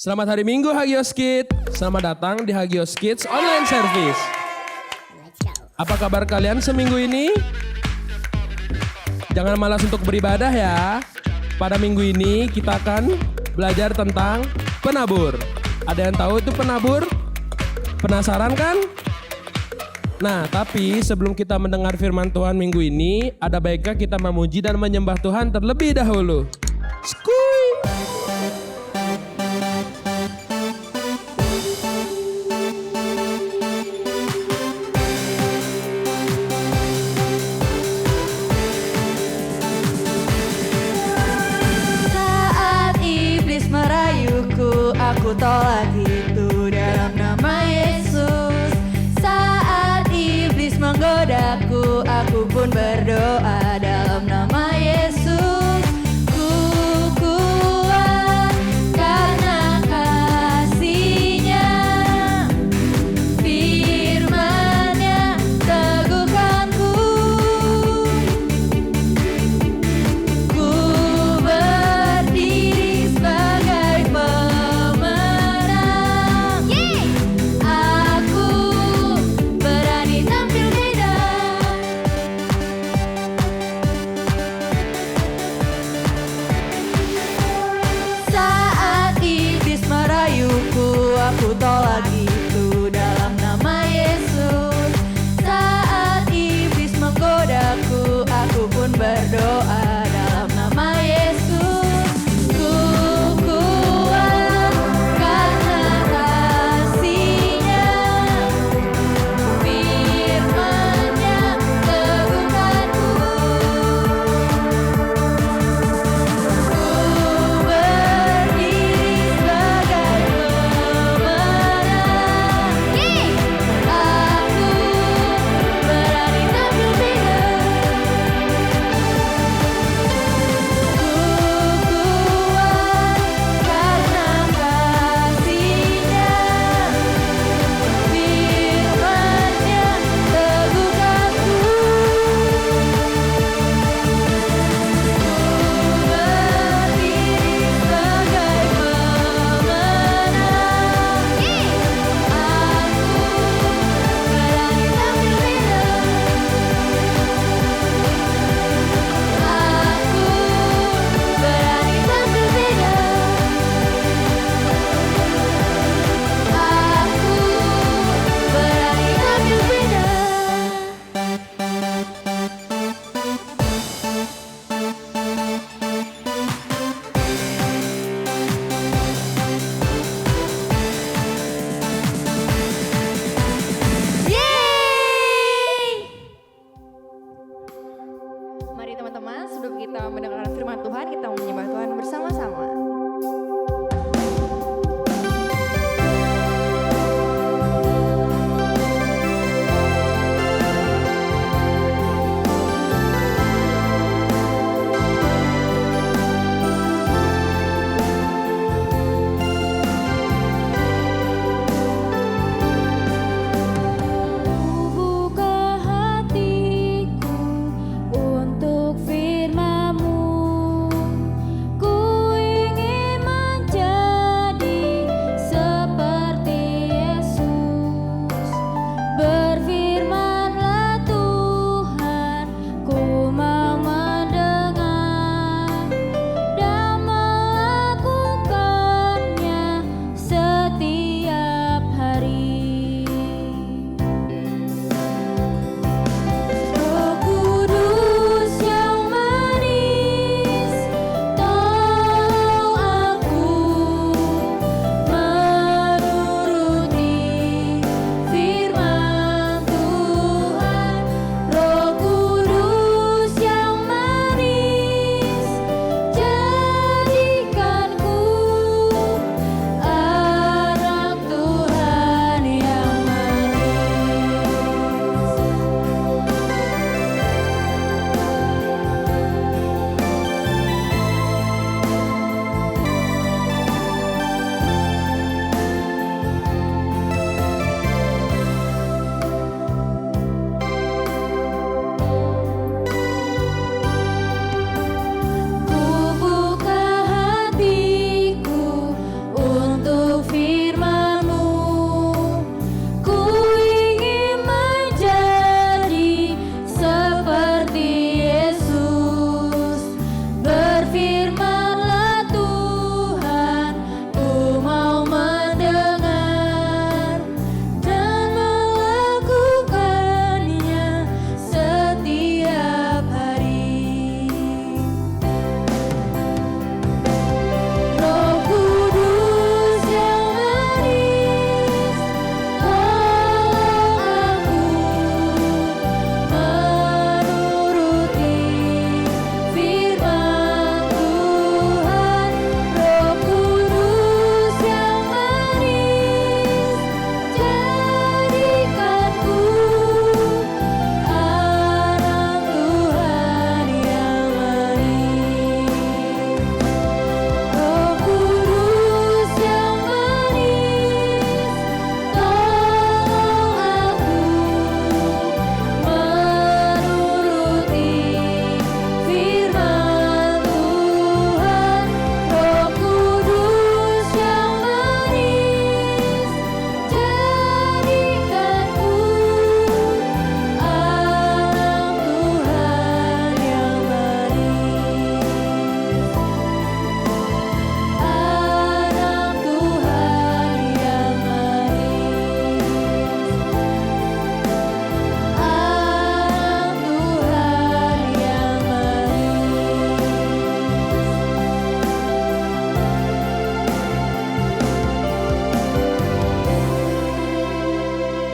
Selamat hari Minggu Hagios Kids. Selamat datang di Hagios Kids Online Service. Apa kabar kalian seminggu ini? Jangan malas untuk beribadah ya. Pada minggu ini kita akan belajar tentang penabur. Ada yang tahu itu penabur? Penasaran kan? Nah, tapi sebelum kita mendengar firman Tuhan minggu ini, ada baiknya kita memuji dan menyembah Tuhan terlebih dahulu. Skuy! Aku tolak itu dalam nama Yesus. Saat iblis menggodaku, aku pun berdoa dalam nama Yesus. Ku kuat karena kasih-Nya, firman-Nya teguhkanku. Ku berdiri sebagai aku tolak itu dalam nama Yesus. Saat iblis menggodaku, aku pun berdoa dalam nama Yesus. Ku kuat karena kasih-Nya, firman-Nya teguhkanku. Ku berdiri sebagai pemenang.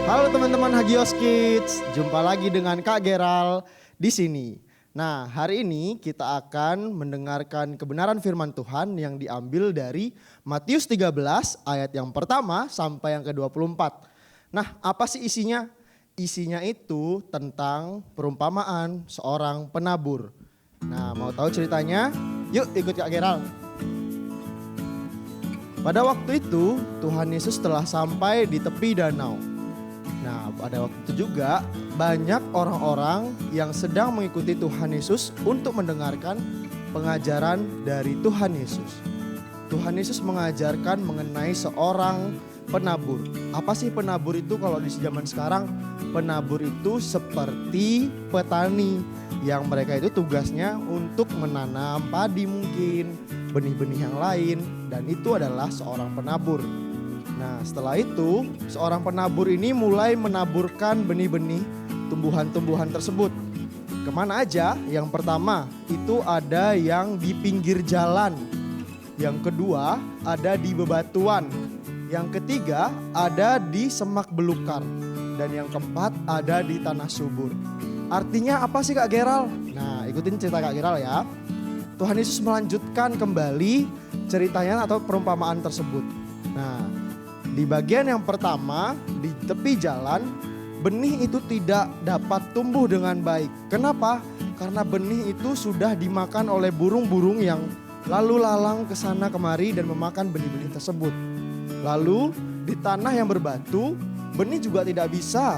Halo teman-teman Hagios Kids, jumpa lagi dengan Kak Geral di sini. Nah, hari ini kita akan mendengarkan kebenaran firman Tuhan yang diambil dari Matius 13 ayat yang pertama sampai yang ke-24. Nah, apa sih isinya? Isinya itu tentang perumpamaan seorang penabur. Nah, mau tahu ceritanya? Yuk ikut Kak Geral. Pada waktu itu Tuhan Yesus telah sampai di tepi danau. Nah, pada waktu itu juga banyak orang-orang yang sedang mengikuti Tuhan Yesus untuk mendengarkan pengajaran dari Tuhan Yesus. Tuhan Yesus mengajarkan mengenai seorang penabur. Apa sih penabur itu kalau di zaman sekarang? Penabur itu seperti petani yang mereka itu tugasnya untuk menanam padi mungkin, benih-benih yang lain, dan itu adalah seorang penabur. Nah, setelah itu seorang penabur ini mulai menaburkan benih-benih tumbuhan-tumbuhan tersebut. Kemana aja? Yang pertama itu ada yang di pinggir jalan. Yang kedua ada di bebatuan. Yang ketiga ada di semak belukar. Dan yang keempat ada di tanah subur. Artinya apa sih Kak Geral? Nah, ikutin cerita Kak Geral ya. Tuhan Yesus melanjutkan kembali ceritanya atau perumpamaan tersebut. Nah, di bagian yang pertama, di tepi jalan, benih itu tidak dapat tumbuh dengan baik. Kenapa? Karena benih itu sudah dimakan oleh burung-burung yang lalu lalang ke sana kemari dan memakan benih-benih tersebut. Lalu di tanah yang berbatu, benih juga tidak bisa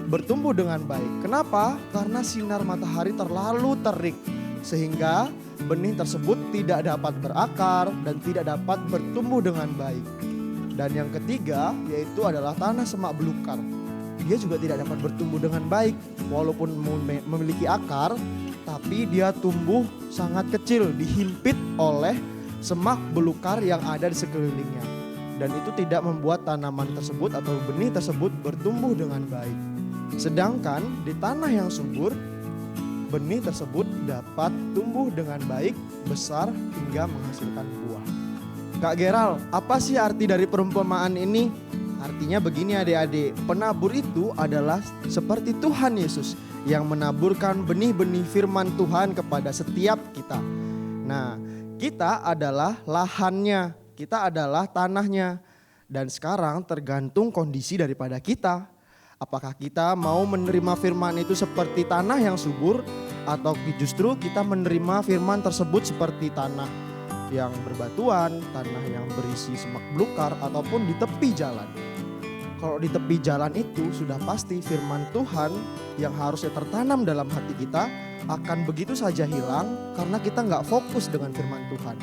bertumbuh dengan baik. Kenapa? Karena sinar matahari terlalu terik sehingga benih tersebut tidak dapat berakar dan tidak dapat bertumbuh dengan baik. Dan yang ketiga yaitu adalah tanah semak belukar. Dia juga tidak dapat bertumbuh dengan baik. Walaupun memiliki akar, tapi dia tumbuh sangat kecil, dihimpit oleh semak belukar yang ada di sekelilingnya. Dan itu tidak membuat tanaman tersebut atau benih tersebut bertumbuh dengan baik. Sedangkan di tanah yang subur, benih tersebut dapat tumbuh dengan baik, besar hingga menghasilkan buah. Kak Geral, apa sih arti dari perumpamaan ini? Artinya begini adik-adik, penabur itu adalah seperti Tuhan Yesus yang menaburkan benih-benih firman Tuhan kepada setiap kita. Nah, kita adalah lahannya, kita adalah tanahnya. Dan sekarang tergantung kondisi daripada kita. Apakah kita mau menerima firman itu seperti tanah yang subur, atau justru kita menerima firman tersebut seperti tanah yang berbatuan, tanah yang berisi semak belukar, ataupun di tepi jalan. Kalau di tepi jalan itu sudah pasti firman Tuhan yang harusnya tertanam dalam hati kita akan begitu saja hilang karena kita gak fokus dengan firman Tuhan.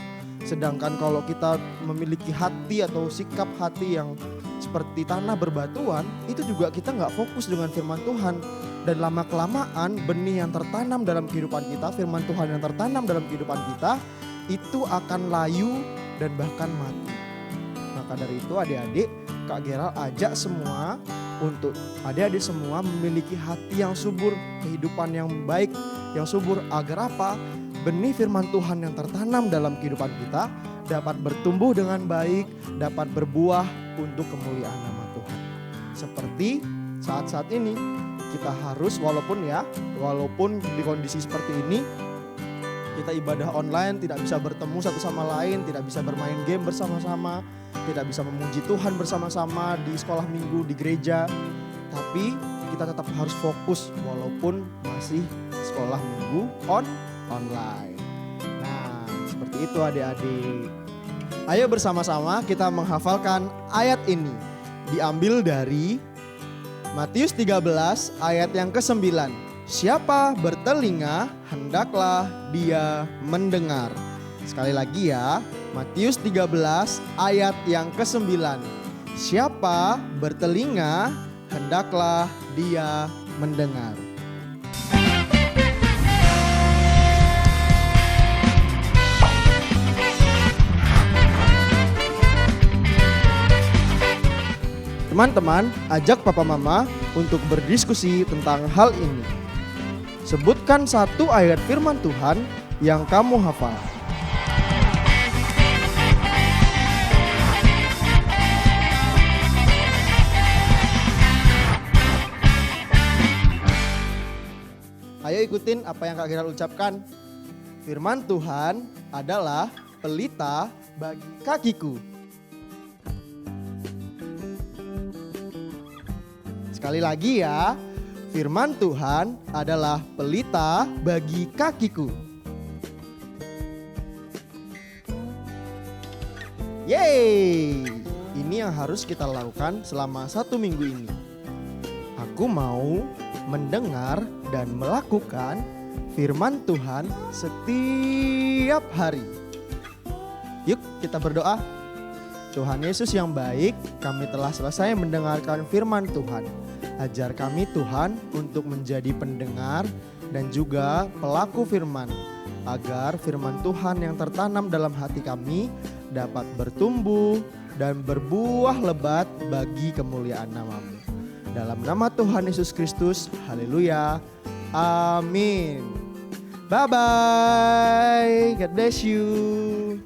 Sedangkan kalau kita memiliki hati atau sikap hati yang seperti tanah berbatuan, itu juga kita gak fokus dengan firman Tuhan. Dan lama-kelamaan benih yang tertanam dalam kehidupan kita, firman Tuhan yang tertanam dalam kehidupan kita, itu akan layu dan bahkan mati. Maka dari itu adik-adik, Kak Geral ajak semua untuk adik-adik semua memiliki hati yang subur, kehidupan yang baik, yang subur. Agar apa? Benih firman Tuhan yang tertanam dalam kehidupan kita dapat bertumbuh dengan baik, dapat berbuah untuk kemuliaan nama Tuhan. Seperti saat-saat ini kita harus walaupun di kondisi seperti ini, kita ibadah online, tidak bisa bertemu satu sama lain, tidak bisa bermain game bersama-sama, tidak bisa memuji Tuhan bersama-sama di sekolah minggu, di gereja. Tapi kita tetap harus fokus walaupun masih sekolah minggu online. Nah, seperti itu adik-adik. Ayo bersama-sama kita menghafalkan ayat ini. Diambil dari Matius 13 ayat yang ke-9. Siapa bertelinga, hendaklah dia mendengar. Sekali lagi ya, Matius 13 ayat yang ke-9. Siapa bertelinga, hendaklah dia mendengar. Teman-teman, ajak papa mama untuk berdiskusi tentang hal ini. Sebutkan satu ayat firman Tuhan yang kamu hafal. ikutin apa yang Kak Gerald ucapkan. Firman Tuhan adalah pelita bagi kakiku. Sekali lagi ya, firman Tuhan adalah pelita bagi kakiku. Yeay, ini yang harus kita lakukan selama 1 minggu ini. Aku mau mendengar dan melakukan firman Tuhan setiap hari. Yuk kita berdoa. Tuhan Yesus yang baik, kami telah selesai mendengarkan firman Tuhan. Ajar kami Tuhan untuk menjadi pendengar dan juga pelaku firman, agar firman Tuhan yang tertanam dalam hati kami dapat bertumbuh dan berbuah lebat bagi kemuliaan nama-Mu. Dalam nama Tuhan Yesus Kristus, haleluya, amin. Bye-bye, God bless you.